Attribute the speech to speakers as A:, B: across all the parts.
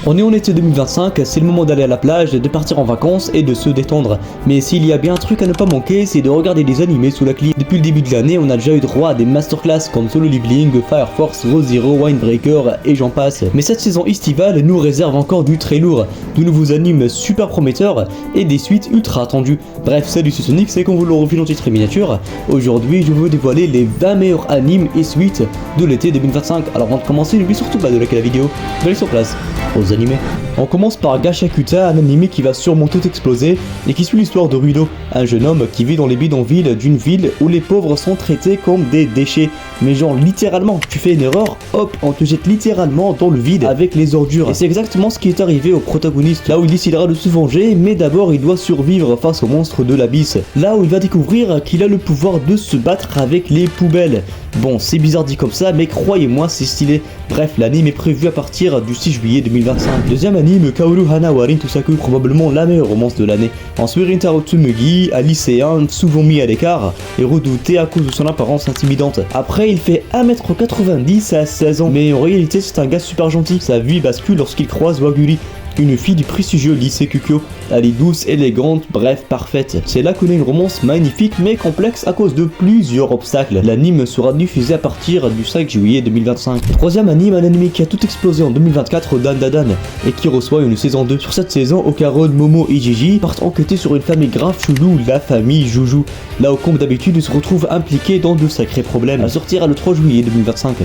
A: On est en été 2025, c'est le moment d'aller à la plage, de partir en vacances et de se détendre. Mais s'il y a bien un truc à ne pas manquer, c'est de regarder des animés sous la clim. Depuis le début de l'année, on a déjà eu droit à des masterclass comme Solo Leveling, Fire Force, Re:Zero, Windbreaker et j'en passe. Mais cette saison estivale nous réserve encore du très lourd, de nouveaux animes super prometteurs et des suites ultra attendues. Bref, salut c'est Sonic, c'est comme vous l'aurez vu dans le titre et miniature. Aujourd'hui, je veux dévoiler les 20 meilleurs animes et suites de l'été 2025. Alors avant de commencer, n'oublie surtout pas de liker la vidéo, de aller sur place. Aux animés. On commence par Gachakuta, un animé qui va sûrement tout exploser et qui suit l'histoire de Rudo, un jeune homme qui vit dans les bidonvilles d'une ville où les pauvres sont traités comme des déchets. Mais genre littéralement, tu fais une erreur, hop, on te jette littéralement dans le vide avec les ordures. Et c'est exactement ce qui est arrivé au protagoniste, là où il décidera de se venger, mais d'abord il doit survivre face au monstre de l'abysse. Là où il va découvrir qu'il a le pouvoir de se battre avec les poubelles. Bon, c'est bizarre dit comme ça, mais croyez-moi, c'est stylé. Bref, l'anime est prévu à partir du 6 juillet 2025. Deuxième anime, Kaoru Hana wa Rin Tosaku, probablement la meilleure romance de l'année. Ensuite, Rintaro Tsumugi, un lycéen souvent mis à l'écart et redouté à cause de son apparence intimidante. Après, il fait 1m90 à 16 ans, mais en réalité, c'est un gars super gentil. Sa vie bascule lorsqu'il croise Waguri, une fille du prestigieux lycée Kukyo. Elle est douce, élégante, bref, parfaite. C'est là qu'on a une romance magnifique mais complexe à cause de plusieurs obstacles. L'anime sera diffusé à partir du 5 juillet 2025. Troisième anime, un anime qui a tout explosé en 2024, Dan Dan Dan, et qui reçoit une saison 2. Sur cette saison, Okaron, Momo et Gigi partent enquêter sur une famille grave chelou, la famille Juju. Là où comme d'habitude, ils se retrouvent impliqués dans de sacrés problèmes. À sortir le 3 juillet 2025.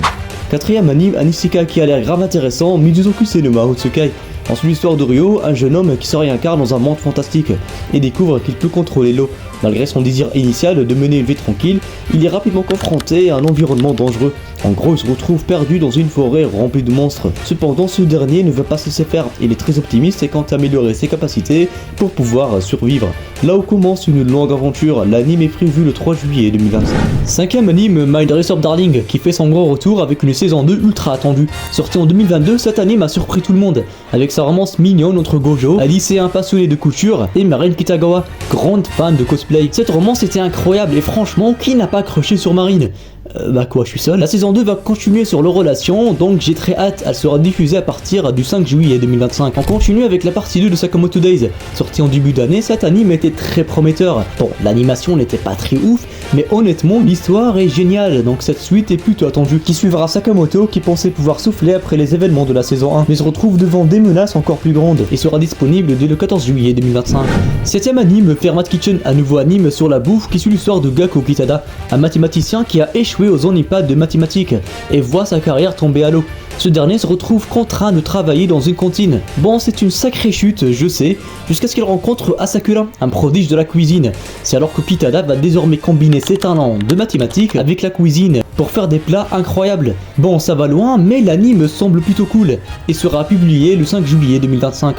A: Quatrième anime, un isekai qui a l'air grave intéressant, Mizuzoku Senoma Otsukai. Ensuite, l'histoire de Ryo, un jeune homme qui se réincarne dans un monde fantastique et découvre qu'il peut contrôler l'eau. Malgré son désir initial de mener une vie tranquille, il est rapidement confronté à un environnement dangereux. En gros, il se retrouve perdu dans une forêt remplie de monstres. Cependant, ce dernier ne veut pas se laisser faire. Il est très optimiste et compte améliorer ses capacités pour pouvoir survivre. Là où commence une longue aventure, l'anime est prévu le 3 juillet 2025. Cinquième anime, My Dress-Up Darling, qui fait son grand retour avec une saison 2 ultra attendue. Sorti en 2022, cet anime a surpris tout le monde, avec sa romance mignonne entre Gojo, un lycéen passionné de couture, et Marine Kitagawa, grande fan de cosplay. Cette romance était incroyable et franchement, qui n'a pas crushé sur Marine ? Bah quoi, je suis seul. La saison 2 va continuer sur leur relation, donc j'ai très hâte. Elle sera diffusée à partir du 5 juillet 2025. On continue avec la partie 2 de Sakamoto Days. Sorti en début d'année, cet anime était très prometteur. Bon, l'animation n'était pas très ouf, mais honnêtement, l'histoire est géniale, donc cette suite est plutôt attendue. Qui suivra Sakamoto, qui pensait pouvoir souffler après les événements de la saison 1, mais se retrouve devant des menaces encore plus grandes, et sera disponible dès le 14 juillet 2025. Septième anime, Fermat Kitchen, un nouveau anime sur la bouffe qui suit l'histoire de Gakko Kitada, un mathématicien qui a échoué aux Onipad de mathématiques et voit sa carrière tomber à l'eau. Ce dernier se retrouve contraint de travailler dans une cantine. Bon, c'est une sacrée chute, je sais, jusqu'à ce qu'il rencontre Asakura, un prodige de la cuisine. C'est alors que Kitada va désormais combiner ses talents de mathématiques avec la cuisine pour faire des plats incroyables. Bon, ça va loin, mais l'anime semble plutôt cool et sera publié le 5 juillet 2025.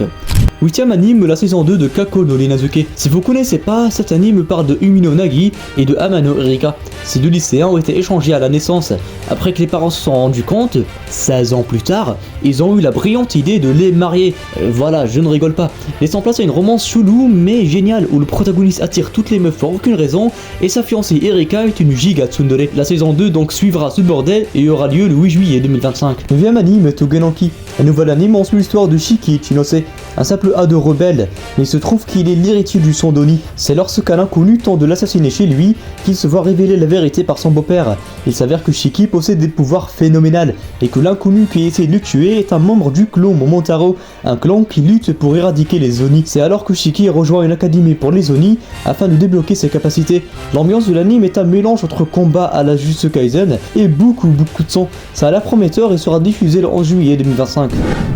A: Huitième anime, la saison 2 de Kako no Rinazuke. Si vous connaissez pas, cet anime parle de Umino Nagi et de Amano Erika. Ces deux lycéens ont été échangés à la naissance. Après que les parents se sont rendus compte, 16 ans plus tard, ils ont eu la brillante idée de les marier. Voilà, je ne rigole pas. Laissant place à une romance chelou mais géniale où le protagoniste attire toutes les meufs pour aucune raison et sa fiancée Erika est une giga tsundere. La saison 2 donc suivra ce bordel et aura lieu le 8 juillet 2025. Neuvième anime, Togenanki. Un nouvel anime, on suit l'histoire de Shiki Chinose, un simple ado rebelle, mais il se trouve qu'il est l'héritier du Sondoni. C'est lorsqu'un inconnu tente de l'assassiner chez lui qu'il se voit révéler la vérité par son beau-père. Il s'avère que Shiki possède des pouvoirs phénoménaux et que l'inconnu qui essaie de le tuer est un membre du clan Momotaro, un clan qui lutte pour éradiquer les Oni. C'est alors que Shiki rejoint une académie pour les Oni afin de débloquer ses capacités. L'ambiance de l'anime est un mélange entre combat à la Jujutsu Kaisen et beaucoup de sang. Ça a l'air prometteur et sera diffusé le 11 juillet 2025.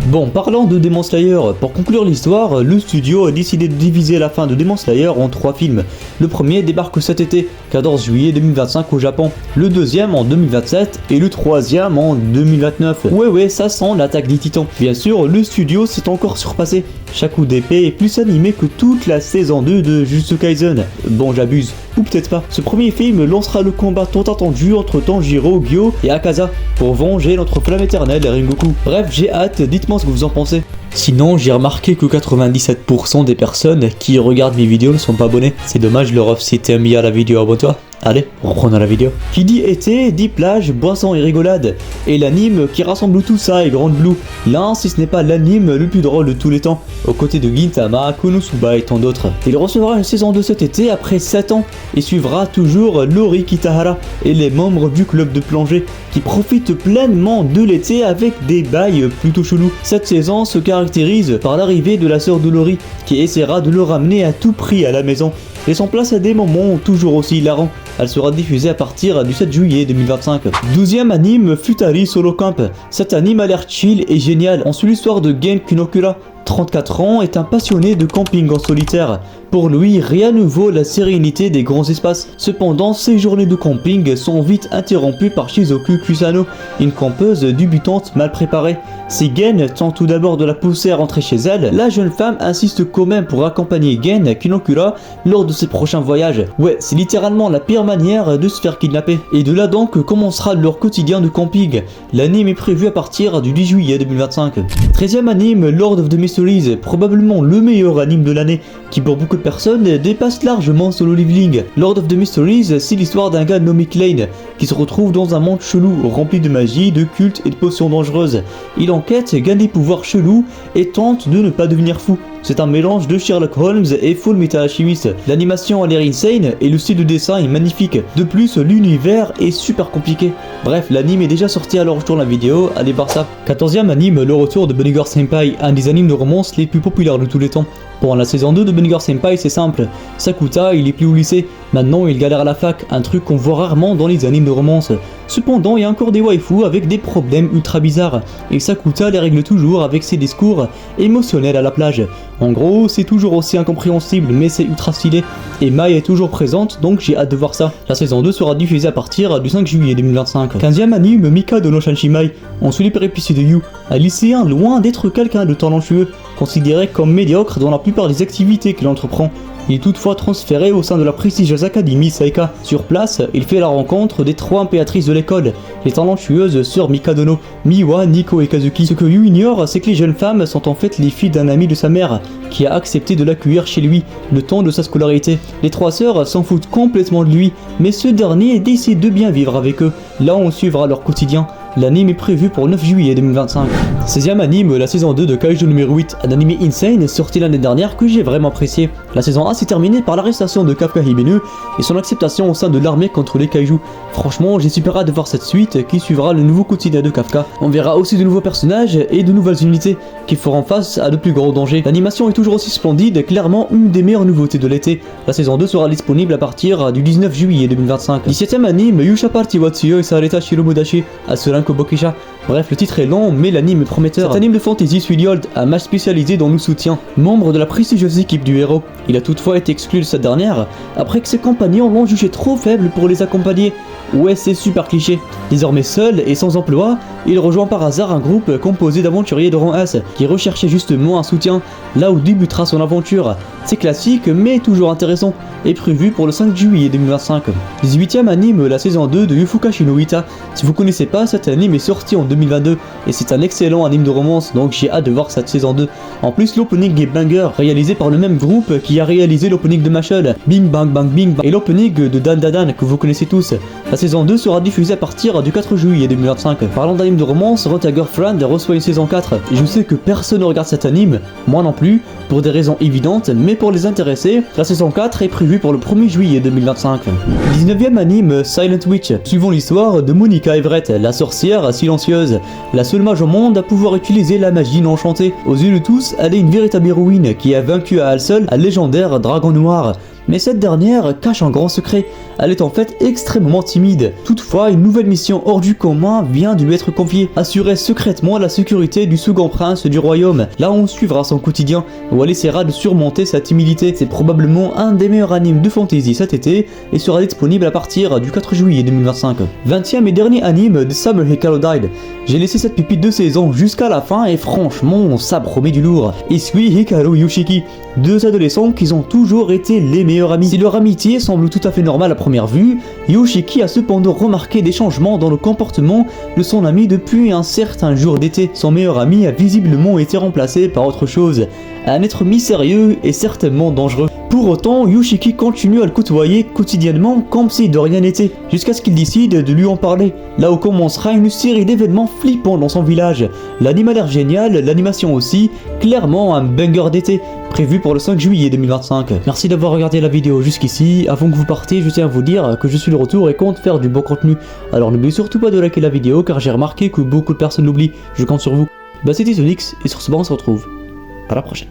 A: Bon, parlant de Demon Slayer, pour conclure l'histoire, le studio a décidé de diviser la fin de Demon Slayer en 3 films. Le premier débarque cet été, 14 juillet 2025 au Japon, le deuxième en 2027 et le troisième en 2029. Ouais, ça sent l'attaque des titans. Bien sûr, le studio s'est encore surpassé. Chaque coup d'épée est plus animé que toute la saison 2 de Jujutsu Kaisen. Bon, j'abuse. Ou peut-être pas. Ce premier film lancera le combat tant attendu entre Tanjiro, Gyo et Akaza pour venger notre flamme éternelle Rengoku. Bref, j'ai hâte, dites-moi ce que vous en pensez. Sinon, j'ai remarqué que 97% des personnes qui regardent mes vidéos ne sont pas abonnés. C'est dommage, leur offre, si t'aimes bien la vidéo, abonne-toi. Allez, reprenons la vidéo. Qui dit été, dit plage, boisson et rigolade. Et l'anime qui rassemble tout ça est Grand Blue. L'un, si ce n'est pas l'anime le plus drôle de tous les temps, aux côtés de Gintama, Konosuba et tant d'autres. Il recevra une saison 2 cet été après 7 ans et suivra toujours Lori Kitahara et les membres du club de plongée qui profitent pleinement de l'été avec des bails plutôt chelous. Cette saison se caractérise par l'arrivée de la sœur de Lori qui essaiera de le ramener à tout prix à la maison, laissant place à des moments toujours aussi hilarants. Elle sera diffusée à partir du 7 juillet 2025. 12e anime Futari Solo Camp. Cet anime a l'air chill et génial. On suit l'histoire de Gen Kunokura, 34 ans, est un passionné de camping en solitaire. Pour lui, rien ne vaut la sérénité des grands espaces. Cependant, ses journées de camping sont vite interrompues par Shizoku Kusano, une campeuse débutante mal préparée. Si Gen tente tout d'abord de la pousser à rentrer chez elle, la jeune femme insiste quand même pour accompagner Gen Kunokura lors de ses prochains voyages. Ouais, c'est littéralement la pire manière de se faire kidnapper. Et de là donc commencera leur quotidien de camping. L'anime est prévu à partir du 10 juillet 2025. 13e anime Lord of the Mysteries, probablement le meilleur anime de l'année, qui pour beaucoup de personnes dépasse largement Solo Leveling. Lord of the Mysteries, c'est l'histoire d'un gars nommé Klein, qui se retrouve dans un monde chelou, rempli de magie, de cultes et de potions dangereuses. Il enquête, gagne des pouvoirs chelous et tente de ne pas devenir fou. C'est un mélange de Sherlock Holmes et Full Metal Alchemist. L'animation a l'air insane et le style de dessin est magnifique. De plus, l'univers est super compliqué. Bref, l'anime est déjà sorti alors je tourne la vidéo, allez voir ça. 14e anime, le retour de Bunny Girl Senpai, un des animes de romance les plus populaires de tous les temps. Pour la saison 2 de Bunny Girl Senpai, c'est simple. Sakuta, il est plus au lycée. Maintenant, il galère à la fac, un truc qu'on voit rarement dans les animes de romance. Cependant, il y a encore des waifus avec des problèmes ultra bizarres. Et Sakuta les règle toujours avec ses discours émotionnels à la plage. En gros, c'est toujours aussi incompréhensible, mais c'est ultra stylé. Et Mai est toujours présente, donc j'ai hâte de voir ça. La saison 2 sera diffusée à partir du 5 juillet 2025. 15e anime Mika no Shanshimai. On suit les péripéties de Yu, un lycéen loin d'être quelqu'un de talentueux, considéré comme médiocre dans la plupart des activités qu'il entreprend. Il est toutefois transféré au sein de la prestigieuse académie Saika. Sur place, il fait la rencontre des 3 impératrices de l'école, les talentueuses sœurs Mikadono, Miwa, Nico et Kazuki. Ce que Yu ignore, c'est que les jeunes femmes sont en fait les filles d'un ami de sa mère, qui a accepté de l'accueillir chez lui, le temps de sa scolarité. Les 3 sœurs s'en foutent complètement de lui, mais ce dernier décide de bien vivre avec eux. Là, on suivra leur quotidien. L'anime est prévu pour le 9 juillet 2025. 16e anime, la saison 2 de Kaiju numéro 8, un anime insane sorti l'année dernière que j'ai vraiment apprécié. La saison 1 s'est terminée par l'arrestation de Kafka Hibinu et son acceptation au sein de l'armée contre les Kaiju. Franchement, j'ai super hâte de voir cette suite qui suivra le nouveau quotidien de Kafka. On verra aussi de nouveaux personnages et de nouvelles unités qui feront face à de plus gros dangers. L'animation est toujours aussi splendide, clairement une des meilleures nouveautés de l'été. La saison 2 sera disponible à partir du 19 juillet 2025. 17e anime, Yusha Party Watsuyo et Sareta Shiromudashi, Asuranko Bokisha. Bref, le titre est long, mais l'anime est prometteur. Cet anime de fantasy suit Lyold, un mage spécialisé dans le soutien, membre de la prestigieuse équipe du héros. Il a toutefois été exclu de cette dernière, après que ses compagnons l'ont jugé trop faible pour les accompagner. Ouais, c'est super cliché. Désormais seul et sans emploi, il rejoint par hasard un groupe composé d'aventuriers de rang S, qui recherchaient justement un soutien, là où débutera son aventure. C'est classique, mais toujours intéressant, et prévu pour le 5 juillet 2025. 18e anime, la saison 2 de Yufukashi no Ita. Si vous connaissez pas, cet anime est sorti en 2022, et c'est un excellent anime de romance, donc j'ai hâte de voir cette saison 2. En plus, l'opening est banger, réalisé par le même groupe qui a réalisé l'opening de Mashle, Bing Bang Bang Bing Bang, et l'opening de Dan Dadan, que vous connaissez tous. La saison 2 sera diffusée à partir du 4 juillet 2025. Parlant d'anime de romance, Rent a Girlfriend reçoit une saison 4, et je sais que personne ne regarde cet anime, moi non plus, pour des raisons évidentes, mais pour les intéressés, la saison 4 est prévue pour le 1er juillet 2025. 19e anime Silent Witch. Suivons l'histoire de Monica Everett, la sorcière silencieuse, la seule mage au monde à pouvoir utiliser la magie non enchantée. Aux yeux de tous, elle est une véritable héroïne qui a vaincu à elle seule un légendaire dragon noir. Mais cette dernière cache un grand secret, elle est en fait extrêmement timide. Toutefois, une nouvelle mission hors du commun vient de lui être confiée, assurer secrètement la sécurité du second prince du royaume. Là on suivra son quotidien, où elle essaiera de surmonter sa timidité. C'est probablement un des meilleurs animes de fantasy cet été, et sera disponible à partir du 4 juillet 2025. 20e et dernier anime de Summer Hikaru Died. J'ai laissé cette pépite de saison jusqu'à la fin et franchement ça promet du lourd. Isui Hikaru Yoshiki, 2 adolescents qui ont toujours été les meilleurs amis. Si leur amitié semble tout à fait normale à première vue, Yoshiki a cependant remarqué des changements dans le comportement de son ami depuis un certain jour d'été. Son meilleur ami a visiblement été remplacé par autre chose, un être mystérieux et certainement dangereux. Pour Pour autant, Yoshiki continue à le côtoyer quotidiennement comme si de rien n'était, jusqu'à ce qu'il décide de lui en parler. Là où commencera une série d'événements flippants dans son village. L'anime a l'air génial, l'animation aussi, clairement un banger d'été, prévu pour le 5 juillet 2025. Merci d'avoir regardé la vidéo jusqu'ici. Avant que vous partiez, je tiens à vous dire que je suis de retour et compte faire du bon contenu. Alors n'oubliez surtout pas de liker la vidéo car j'ai remarqué que beaucoup de personnes l'oublient. Je compte sur vous. Bah c'était Sonix et sur ce on se retrouve. À la prochaine.